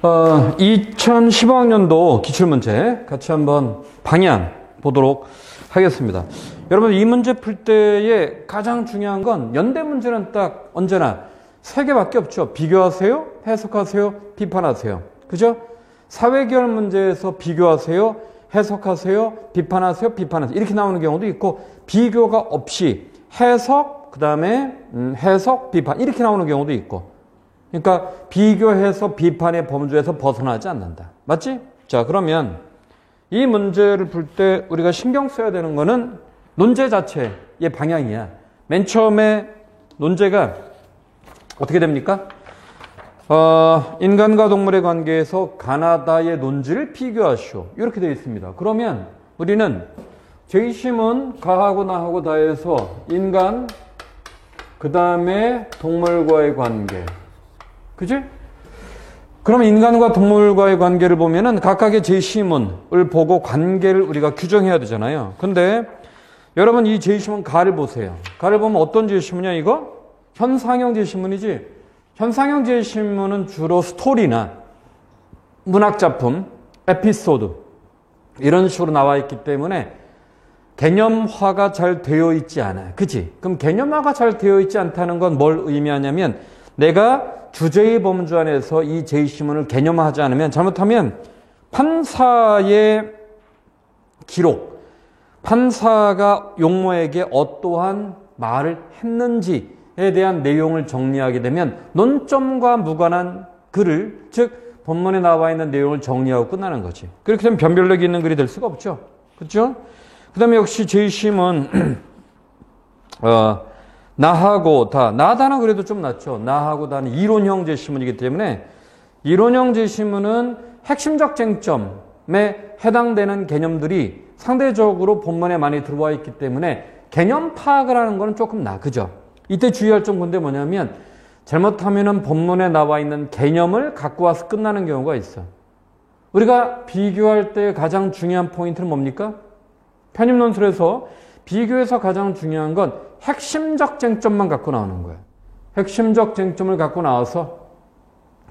2015학년도 기출문제 같이 한번 방향 보도록 하겠습니다. 여러분, 이 문제 풀 때에 가장 중요한 건 연대 문제는 딱 언제나 세 개밖에 없죠. 비교하세요, 해석하세요, 비판하세요. 그죠? 사회계열 문제에서 비교하세요, 해석하세요, 비판하세요, 비판하세요. 이렇게 나오는 경우도 있고, 비교가 없이 해석, 그 다음에 해석, 비판 이렇게 나오는 경우도 있고. 그러니까 비교해서 비판의 범주에서 벗어나지 않는다. 맞지? 자, 그러면 이 문제를 풀 때 우리가 신경 써야 되는 거는 논제 자체의 방향이야. 맨 처음에 논제가 어떻게 됩니까? 인간과 동물의 관계에서 가나다의 논지를 비교하시오. 이렇게 되어 있습니다. 그러면 우리는 제이심은 가하고 나하고 다해서 인간, 그 다음에 동물과의 관계. 그지? 그러면 인간과 동물과의 관계를 보면은 각각의 제시문을 보고 관계를 우리가 규정해야 되잖아요. 근데 여러분, 이 제시문 가를 보세요. 가를 보면 어떤 제시문이야, 이거? 현상형 제시문이지. 현상형 제시문은 주로 스토리나 문학작품, 에피소드 이런 식으로 나와 있기 때문에 개념화가 잘 되어 있지 않아요. 그치? 그럼 개념화가 잘 되어 있지 않다는 건 뭘 의미하냐면 내가 주제의 범주 안에서 이 제시문을 개념화하지 않으면, 잘못하면 판사의 기록, 판사가 용모에게 어떠한 말을 했는지에 대한 내용을 정리하게 되면 논점과 무관한 글을, 즉 본문에 나와 있는 내용을 정리하고 끝나는 거지. 그렇게 되면 변별력이 있는 글이 될 수가 없죠. 그렇죠? 그 다음에 역시 제시문 나하고 다, 나다는 그래도 좀 낫죠. 나하고 다는 이론형 제시문이기 때문에 이론형 제시문은 핵심적 쟁점에 해당되는 개념들이 상대적으로 본문에 많이 들어와 있기 때문에 개념 파악을 하는 거는 조금 그죠? 이때 주의할 점 근데 뭐냐면 잘못하면은 본문에 나와 있는 개념을 갖고 와서 끝나는 경우가 있어. 우리가 비교할 때 가장 중요한 포인트는 뭡니까? 편입론술에서 비교에서 가장 중요한 건 핵심적 쟁점만 갖고 나오는 거예요. 핵심적 쟁점을 갖고 나와서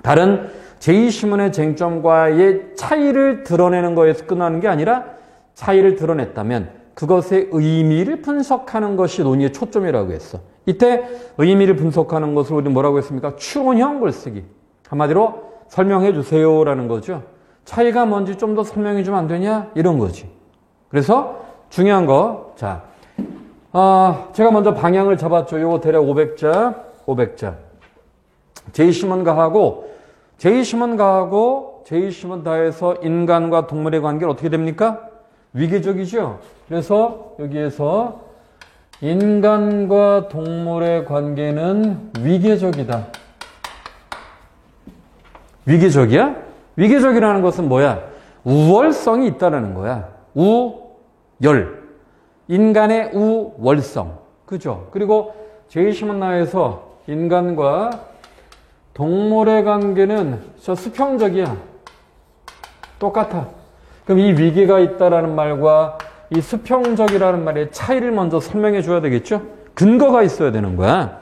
다른 제2시문의 쟁점과의 차이를 드러내는 거에서 끝나는 게 아니라 차이를 드러냈다면 그것의 의미를 분석하는 것이 논의의 초점이라고 했어. 이때 의미를 분석하는 것을 우리는 뭐라고 했습니까? 추론형 글쓰기. 한마디로 설명해 주세요라는 거죠. 차이가 뭔지 좀 더 설명해 주면 안 되냐? 이런 거지. 그래서 중요한 거, 자, 제가 먼저 방향을 잡았죠. 요거 대략 500자. 제2시문 가하고 제2시문 다해서 인간과 동물의 관계는 어떻게 됩니까? 위계적이죠. 그래서 여기에서 인간과 동물의 관계는 위계적이다. 위계적이야? 위계적이라는 것은 뭐야? 우월성이 있다라는 거야. 우열. 인간의 우월성. 그죠? 그리고 제2시문 나에서 인간과 동물의 관계는 수평적이야. 똑같아. 그럼 이 위계가 있다라는 말과 이 수평적이라는 말의 차이를 먼저 설명해 줘야 되겠죠? 근거가 있어야 되는 거야.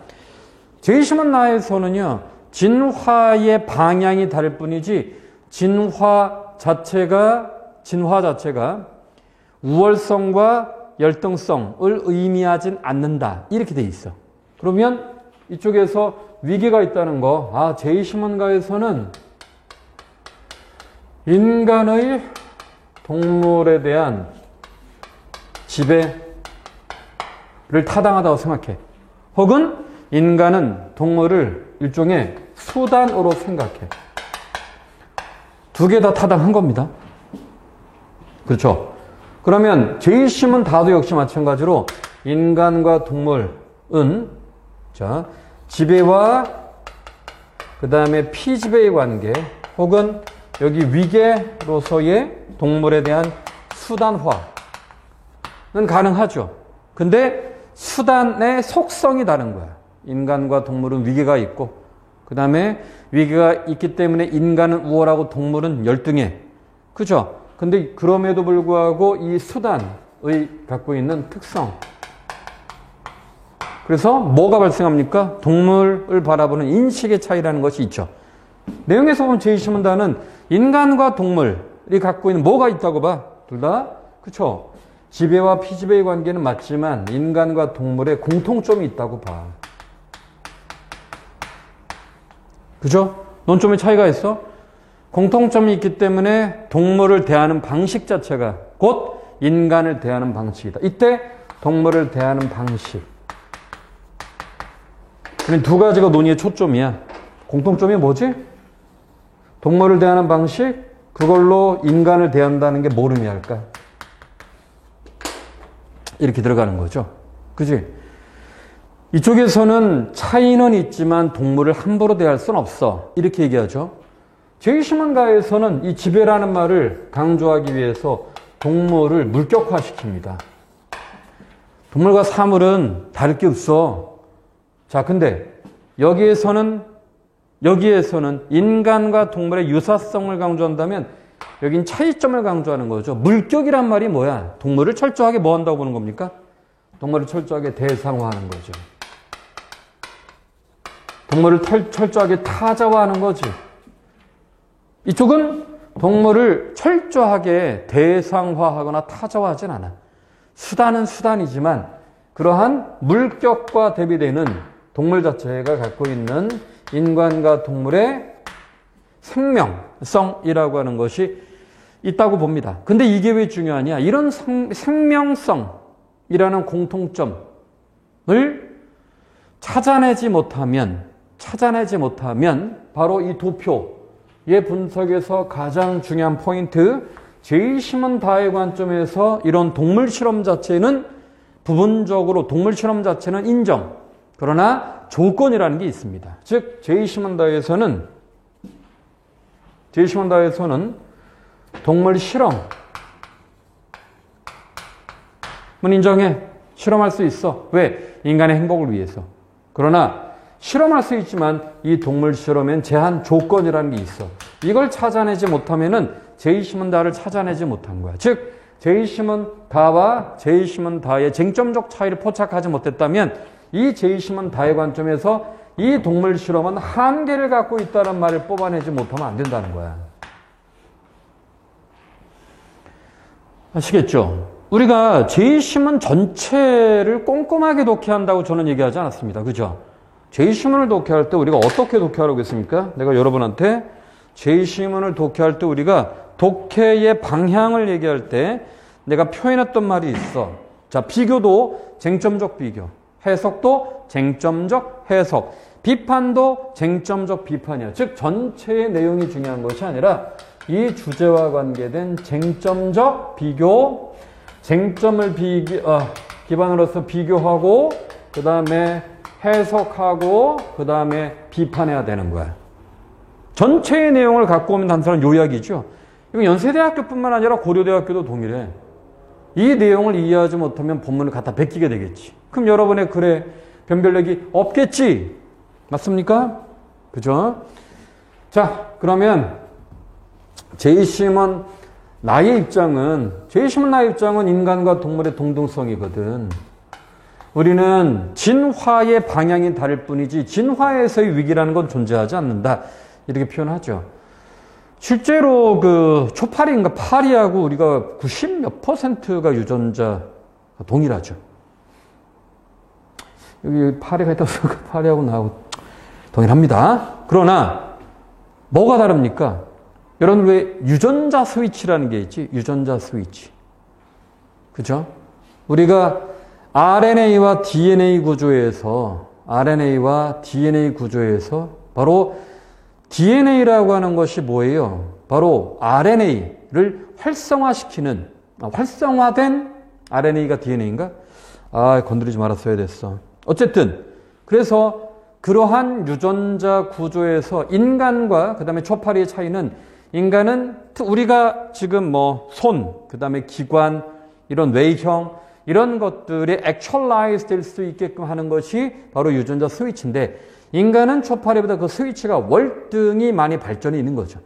제2시문 나에서는요, 진화의 방향이 다를 뿐이지 진화 자체가 우월성과 열등성을 의미하진 않는다. 이렇게 돼 있어. 그러면 이쪽에서 위계가 있다는 거, 제2시문가에서는 인간의 동물에 대한 지배를 타당하다고 생각해. 혹은 인간은 동물을 일종의 수단으로 생각해. 두 개 다 타당한 겁니다. 그렇죠? 그러면 제2시문 다도 역시 마찬가지로 인간과 동물은 지배와 그 다음에 피지배의 관계 혹은 여기 위계로서의 동물에 대한 수단화는 가능하죠. 근데 수단의 속성이 다른 거야. 인간과 동물은 위계가 있고 그 다음에 위계가 있기 때문에 인간은 우월하고 동물은 열등해. 그죠? 근데 그럼에도 불구하고 이 수단의 갖고 있는 특성. 그래서 뭐가 발생합니까? 동물을 바라보는 인식의 차이라는 것이 있죠. 내용에서 보면 제20문단은 인간과 동물이 갖고 있는 뭐가 있다고 봐? 둘 다? 그쵸? 지배와 피지배의 관계는 맞지만 인간과 동물의 공통점이 있다고 봐. 그죠? 논점의 차이가 있어? 공통점이 있기 때문에 동물을 대하는 방식 자체가 곧 인간을 대하는 방식이다. 이때 동물을 대하는 방식. 두 가지가 논의의 초점이야. 공통점이 뭐지? 동물을 대하는 방식, 그걸로 인간을 대한다는 게 뭘 의미할까? 이렇게 들어가는 거죠. 그지? 이쪽에서는 차이는 있지만 동물을 함부로 대할 수는 없어. 이렇게 얘기하죠. 제20문가에서는 이 지배라는 말을 강조하기 위해서 동물을 물격화시킵니다. 동물과 사물은 다를 게 없어. 자, 근데 여기에서는 인간과 동물의 유사성을 강조한다면 여긴 차이점을 강조하는 거죠. 물격이란 말이 뭐야? 동물을 철저하게 뭐 한다고 보는 겁니까? 동물을 철저하게 대상화하는 거죠. 동물을 철저하게 타자화하는 거지. 이쪽은 동물을 철저하게 대상화하거나 타자화하진 않아. 수단은 수단이지만 그러한 물격과 대비되는 동물 자체가 갖고 있는 인간과 동물의 생명성이라고 하는 것이 있다고 봅니다. 근데 이게 왜 중요하냐? 이런 생명성이라는 공통점을 찾아내지 못하면 바로 이 도표의 분석에서 가장 중요한 포인트, 제20문다의 관점에서 이런 동물 실험 자체는 부분적으로 동물 실험 자체는 인정. 그러나 조건이라는 게 있습니다. 즉 제20문다에서는 동물 실험은 인정해. 실험할 수 있어. 왜? 인간의 행복을 위해서. 그러나 실험할 수 있지만 이 동물 실험엔 제한 조건이라는 게 있어. 이걸 찾아내지 못하면은 제20문다를 찾아내지 못한 거야. 즉 제20문다와 제20문다의 쟁점적 차이를 포착하지 못했다면 이 제20문다의 관점에서 이 동물 실험은 한계를 갖고 있다는 말을 뽑아내지 못하면 안 된다는 거야. 아시겠죠? 우리가 제20문 전체를 꼼꼼하게 독해한다고 저는 얘기하지 않았습니다. 그죠? 제20문을 독해할 때 우리가 어떻게 독해하라고 했습니까? 내가 여러분한테 제20문을 독해할 때 우리가 독해의 방향을 얘기할 때 내가 표현했던 말이 있어. 자, 비교도 쟁점적 비교, 해석도 쟁점적 해석, 비판도 쟁점적 비판이야. 즉 전체의 내용이 중요한 것이 아니라 이 주제와 관계된 쟁점적 비교, 쟁점을 기반으로서 비교하고 그 다음에 해석하고 그 다음에 비판해야 되는 거야. 전체의 내용을 갖고 오면 단순한 요약이죠. 이건 연세대학교뿐만 아니라 고려대학교도 동일해. 이 내용을 이해하지 못하면 본문을 갖다 베끼게 되겠지. 그럼 여러분의 글에 변별력이 없겠지. 맞습니까? 그죠? 자, 그러면 제20문 나의 입장은 인간과 동물의 동등성이거든. 우리는 진화의 방향이 다를 뿐이지 진화에서의 위기라는 건 존재하지 않는다. 이렇게 표현하죠. 실제로 그 초파리인가 파리하고 우리가 90몇 %가 유전자 동일하죠. 여기 파리가 있다고 해서 파리하고 나하고 동일합니다. 그러나 뭐가 다릅니까? 여러분 왜 유전자 스위치라는 게 있지? 유전자 스위치. 그죠? 우리가 RNA와 DNA 구조에서 바로 DNA라고 하는 것이 뭐예요? 바로 RNA를 활성화된 RNA가 DNA인가? 건드리지 말았어야 됐어. 어쨌든 그래서 그러한 유전자 구조에서 인간과 그 다음에 초파리의 차이는 인간은 우리가 지금 손, 그 다음에 기관, 이런 외형, 이런 것들이 액츄얼라이즈 될 수 있게끔 하는 것이 바로 유전자 스위치인데 인간은 초파리보다 그 스위치가 월등히 많이 발전이 있는 거죠.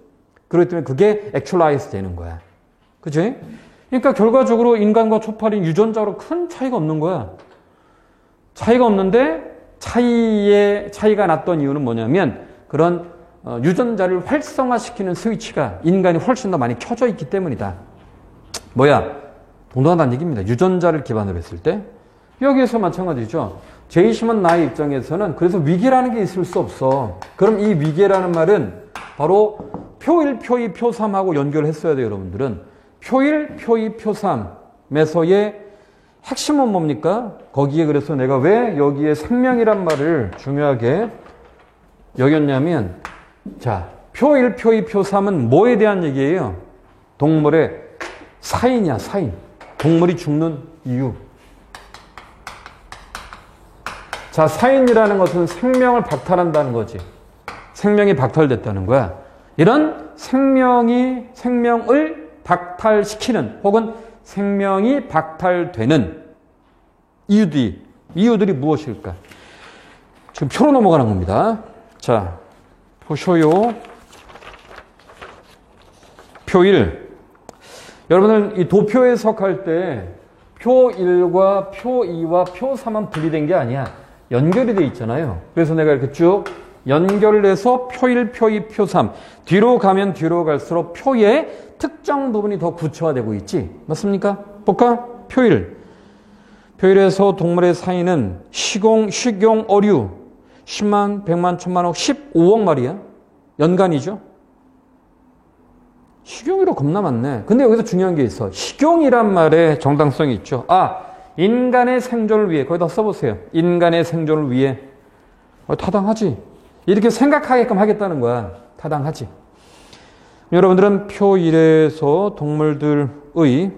그렇기 때문에 그게 액츄얼라이즈 되는 거야. 그치? 그러니까 결과적으로 인간과 초파리는 유전자로 큰 차이가 없는 거야. 차이가 없는데 차이가 났던 이유는 뭐냐면 그런 유전자를 활성화시키는 스위치가 인간이 훨씬 더 많이 켜져 있기 때문이다. 뭐야? 동등하다는 얘기입니다. 유전자를 기반으로 했을 때. 여기에서 마찬가지죠. 제이시먼 나의 입장에서는 그래서 위계라는 게 있을 수 없어. 그럼 이 위계라는 말은 바로 표1, 표2, 표3하고 연결했어야 돼요, 여러분들은. 표1, 표2, 표3에서의 핵심은 뭡니까? 거기에 그래서 내가 왜 여기에 생명이란 말을 중요하게 여겼냐면, 자, 표1, 표2, 표3은 뭐에 대한 얘기예요? 동물의 사인이야, 사인. 동물이 죽는 이유. 자, 사인이라는 것은 생명을 박탈한다는 거지. 생명이 박탈됐다는 거야. 이런 생명을 박탈시키는 혹은 생명이 박탈되는 이유들이 무엇일까? 지금 표로 넘어가는 겁니다. 자, 보셔요. 표 1. 여러분들 이 도표 해석할 때 표 1과 표 2와 표 3은 분리된 게 아니야. 연결이 돼 있잖아요. 그래서 내가 이렇게 쭉 연결을 해서 표 1, 표 2, 표 3. 뒤로 가면 뒤로 갈수록 표의 특정 부분이 더 구체화되고 있지. 맞습니까? 볼까? 표 1. 표 1에서 동물의 사이는 식용, 어류 10만, 100만, 1000만, 억, 15억 마리야. 연간이죠. 식용이로 겁나 많네. 근데 여기서 중요한 게 있어. 식용이란 말에 정당성이 있죠. 아, 인간의 생존을 위해. 거기다 써보세요. 인간의 생존을 위해. 타당하지. 이렇게 생각하게끔 하겠다는 거야. 타당하지. 여러분들은 표 1에서 동물들의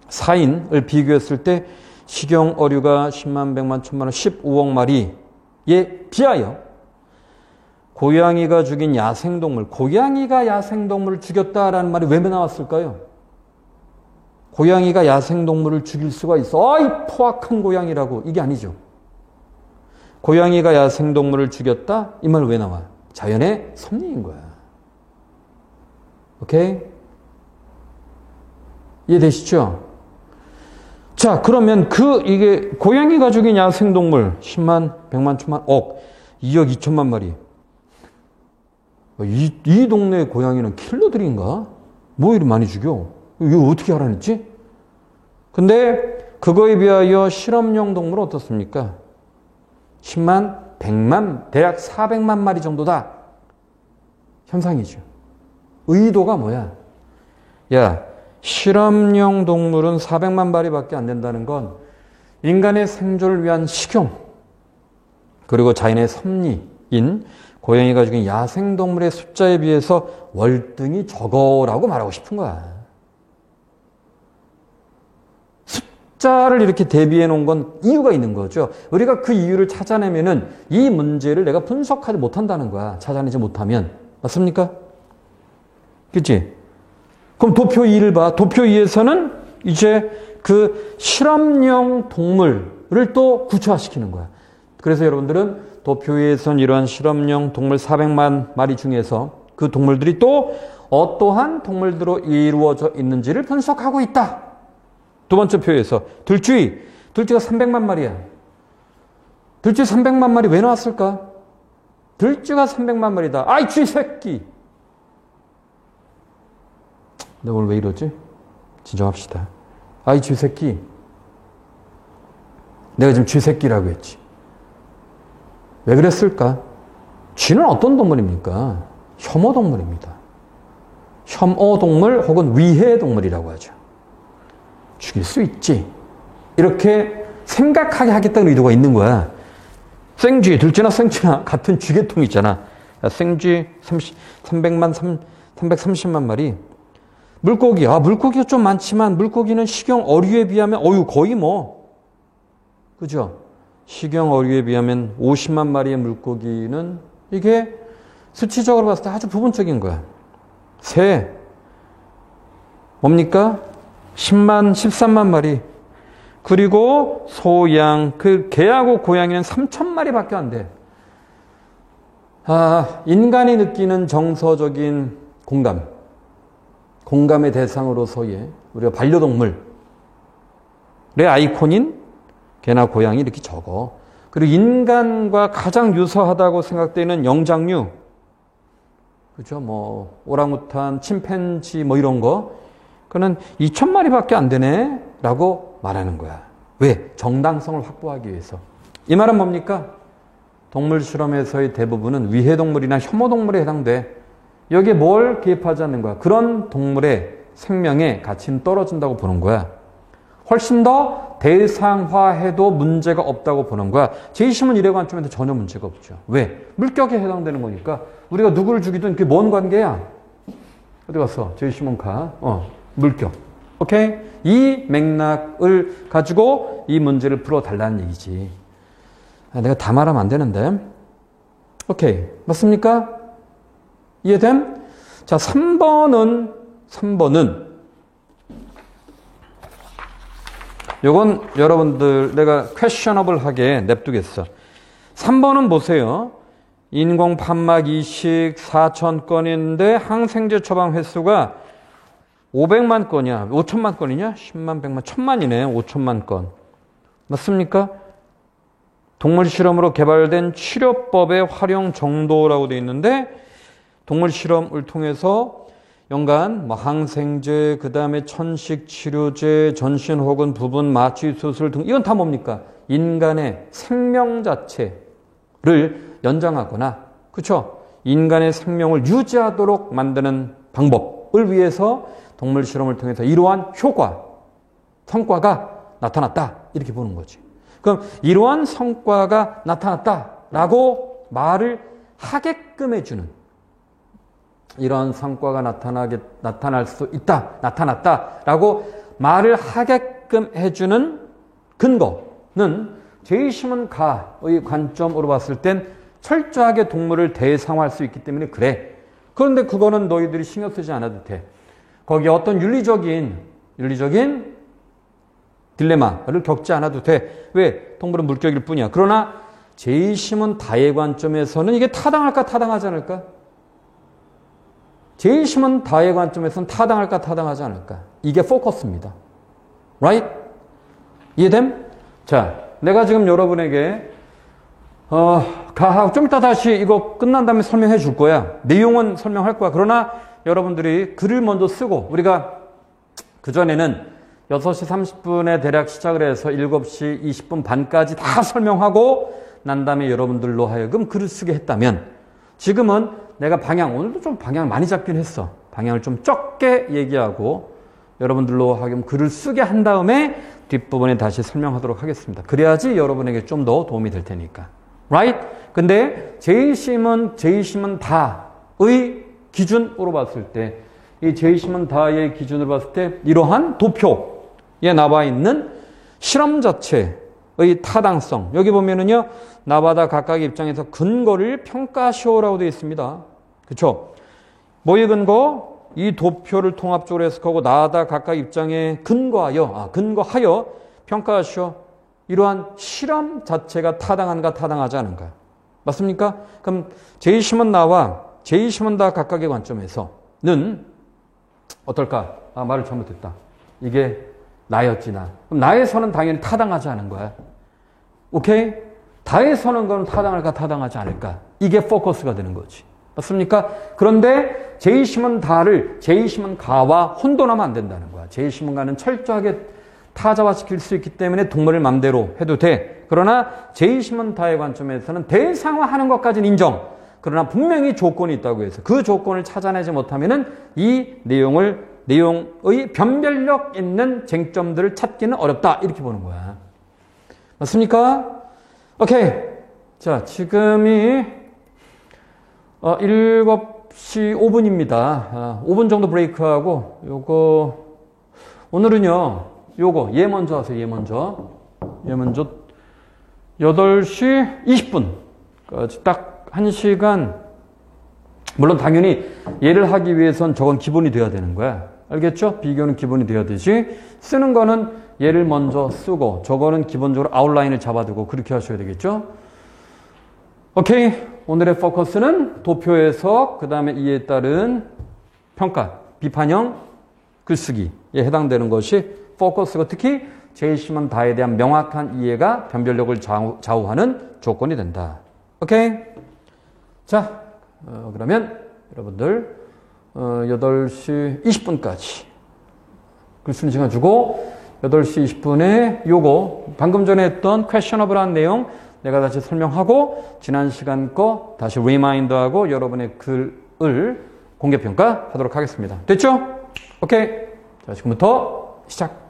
사인을 비교했을 때 식용 어류가 10만, 100만, 1000만, 15억 마리에 비하여 고양이가 죽인 야생동물, 고양이가 야생동물을 죽였다라는 말이 왜 나왔을까요? 고양이가 야생동물을 죽일 수가 있어. 아이, 포악한 고양이라고. 이게 아니죠. 고양이가 야생동물을 죽였다? 이 말 왜 나와? 자연의 섭리인 거야. 오케이? 이해되시죠? 자, 그러면 이게 고양이가 죽인 야생동물 10만, 100만, 1000만, 억, 2억 2천만 마리. 이 동네 고양이는 킬러들인가? 뭐 이리 많이 죽여? 이거 어떻게 알아냈지? 근데 그거에 비하여 실험용 동물은 어떻습니까? 10만, 100만, 대략 400만 마리 정도다. 현상이죠. 의도가 뭐야? 야, 실험용 동물은 400만 마리밖에 안 된다는 건 인간의 생존을 위한 식용, 그리고 자연의 섭리인 고양이가 죽인 야생동물의 숫자에 비해서 월등히 적어라고 말하고 싶은 거야. 숫자를 이렇게 대비해 놓은 건 이유가 있는 거죠. 우리가 그 이유를 찾아내면은 이 문제를 내가 분석하지 못한다는 거야. 찾아내지 못하면. 맞습니까? 그치? 그럼 도표 2를 봐. 도표 2에서는 이제 그 실험용 동물을 또 구체화시키는 거야. 그래서 여러분들은 도표 2에서는 이러한 실험용 동물 400만 마리 중에서 그 동물들이 또 어떠한 동물들로 이루어져 있는지를 분석하고 있다. 두 번째 표에서 들쥐가 300만 마리야. 들쥐 300만 마리 왜 나왔을까? 들쥐가 300만 마리다. 아이, 쥐 새끼. 내가 오늘 왜 이러지? 진정합시다. 아이, 쥐 새끼. 내가 지금 쥐 새끼라고 했지. 왜 그랬을까? 쥐는 어떤 동물입니까? 혐오동물입니다. 혐오동물 혹은 위해동물이라고 하죠. 죽일 수 있지. 이렇게 생각하게 하겠다는 의도가 있는 거야. 생쥐, 들쥐나 생쥐나 같은 쥐계통 있잖아. 생쥐 330만 마리. 물고기, 물고기가 좀 많지만 물고기는 식용 어류에 비하면 거의 뭐, 그죠? 식용 어류에 비하면 50만 마리의 물고기는 이게 수치적으로 봤을 때 아주 부분적인 거야. 새, 뭡니까? 10만, 13만 마리. 그리고 소, 양, 개하고 고양이는 3천 마리밖에 안 돼. 인간이 느끼는 정서적인 공감의 대상으로서의 우리가 반려동물의 아이콘인 개나 고양이 이렇게 적어. 그리고 인간과 가장 유사하다고 생각되는 영장류, 그죠? 뭐 오랑우탄, 침팬지 뭐 이런 거. 그는 2,000마리밖에 안 되네 라고 말하는 거야. 왜? 정당성을 확보하기 위해서. 이 말은 뭡니까? 동물 실험에서의 대부분은 위해동물이나 혐오동물에 해당돼. 여기에 뭘 개입하지 않는 거야. 그런 동물의 생명의 가치는 떨어진다고 보는 거야. 훨씬 더 대상화해도 문제가 없다고 보는 거야. 제2심은 이래 관점에서 전혀 문제가 없죠. 왜? 물격에 해당되는 거니까. 우리가 누구를 죽이든 그게 뭔 관계야? 어디 갔어? 제2심은 가. 물격. 오케이? 이 맥락을 가지고 이 문제를 풀어달라는 얘기지. 내가 다 말하면 안 되는데. 오케이. 맞습니까? 이해됨? 자, 3번은 요건 여러분들 내가 퀘셔너블하게 냅두겠어. 3번은 보세요. 인공 판막 이식 4,000건인데 항생제 처방 횟수가 500만 건이야. 5천만 건이냐? 10만, 100만, 1000만이네. 5천만 건. 맞습니까? 동물 실험으로 개발된 치료법의 활용 정도라고 되어 있는데 동물 실험을 통해서 연간 항생제, 그 다음에 천식 치료제, 전신 혹은 부분 마취 수술 등 이건 다 뭡니까? 인간의 생명 자체를 연장하거나 그렇죠? 인간의 생명을 유지하도록 만드는 방법을 위해서 동물 실험을 통해서 이러한 성과가 나타났다. 이렇게 보는 거지. 그럼 이러한 성과가 나타났다라고 말을 하게끔 해주는 이런 성과가 나타날 수 있다, 나타났다라고 말을 하게끔 해주는 근거는 제2심은 가의 관점으로 봤을 땐 철저하게 동물을 대상화할 수 있기 때문에 그래. 그런데 그거는 너희들이 신경 쓰지 않아도 돼. 거기에 어떤 윤리적인 딜레마를 겪지 않아도 돼. 왜? 동물은 물격일 뿐이야. 그러나 제2심은 다의 관점에서는 이게 타당할까 타당하지 않을까? 제1심은 다의 관점에서는 타당할까 타당하지 않을까? 이게 포커스입니다. Right? 이해됨? 자, 내가 지금 여러분에게 좀 이따 다시 이거 끝난 다음에 설명해 줄 거야. 내용은 설명할 거야. 그러나 여러분들이 글을 먼저 쓰고 우리가 그전에는 6시 30분에 대략 시작을 해서 7시 20분 반까지 다 설명하고 난 다음에 여러분들로 하여금 글을 쓰게 했다면 지금은 내가 오늘도 좀 방향을 많이 잡긴 했어. 방향을 좀 적게 얘기하고 여러분들로 하여금 글을 쓰게 한 다음에 뒷부분에 다시 설명하도록 하겠습니다. 그래야지 여러분에게 좀 더 도움이 될 테니까. Right? 근데 제2심은 다의 기준으로 봤을 때, 이 제2심은 다의 기준으로 봤을 때 이러한 도표에 나와 있는 실험 자체의 타당성. 여기 보면은요, 나바다 각각의 입장에서 근거를 평가시오라고 되어 있습니다. 그렇죠? 뭐의 근거? 이 도표를 통합적으로 해석하고 나바다 각각 입장에 근거하여 평가하시오. 이러한 실험 자체가 타당한가 타당하지 않은가? 맞습니까? 그럼 제2심은 다 각각의 관점에서는 어떨까? 말을 잘못했다. 이게 나였지 나. 그럼 나에서는 당연히 타당하지 않은 거야. 오케이? 다에서는 그건 타당할까 타당하지 않을까? 이게 포커스가 되는 거지. 맞습니까? 그런데 제2심은 가와 혼돈하면 안 된다는 거야. 제2심은 가는 철저하게 타자화시킬 수 있기 때문에 동물을 맘대로 해도 돼. 그러나 제2심은 다의 관점에서는 대상화하는 것까지는 인정. 그러나 분명히 조건이 있다고 해서 그 조건을 찾아내지 못하면은 이 내용의 변별력 있는 쟁점들을 찾기는 어렵다. 이렇게 보는 거야. 맞습니까? 오케이. 자, 지금이 7시 5분입니다. 5분 정도 브레이크하고 오늘은요. 얘 먼저 하세요. 얘 먼저 8시 20분까지 딱 1시간. 물론 당연히 얘를 하기 위해선 저건 기본이 돼야 되는 거야. 알겠죠? 비교는 기본이 돼야 되지. 쓰는 거는 얘를 먼저 쓰고 저거는 기본적으로 아웃라인을 잡아두고 그렇게 하셔야 되겠죠? 오케이. 오늘의 포커스는 도표 해석, 그 다음에 이에 따른 평가, 비판형 글쓰기에 해당되는 것이 포커스가 특히 제2심은 다에 대한 명확한 이해가 변별력을 좌우하는 조건이 된다. 오케이? 자, 그러면 여러분들 8시 20분까지 글 쓰는 시간 주고 8시 20분에 요거 방금 전에 했던 퀘셔너블한 내용 내가 다시 설명하고 지난 시간 거 다시 리마인드하고 여러분의 글을 공개평가 하도록 하겠습니다. 됐죠? 오케이. 자, 지금부터 시작.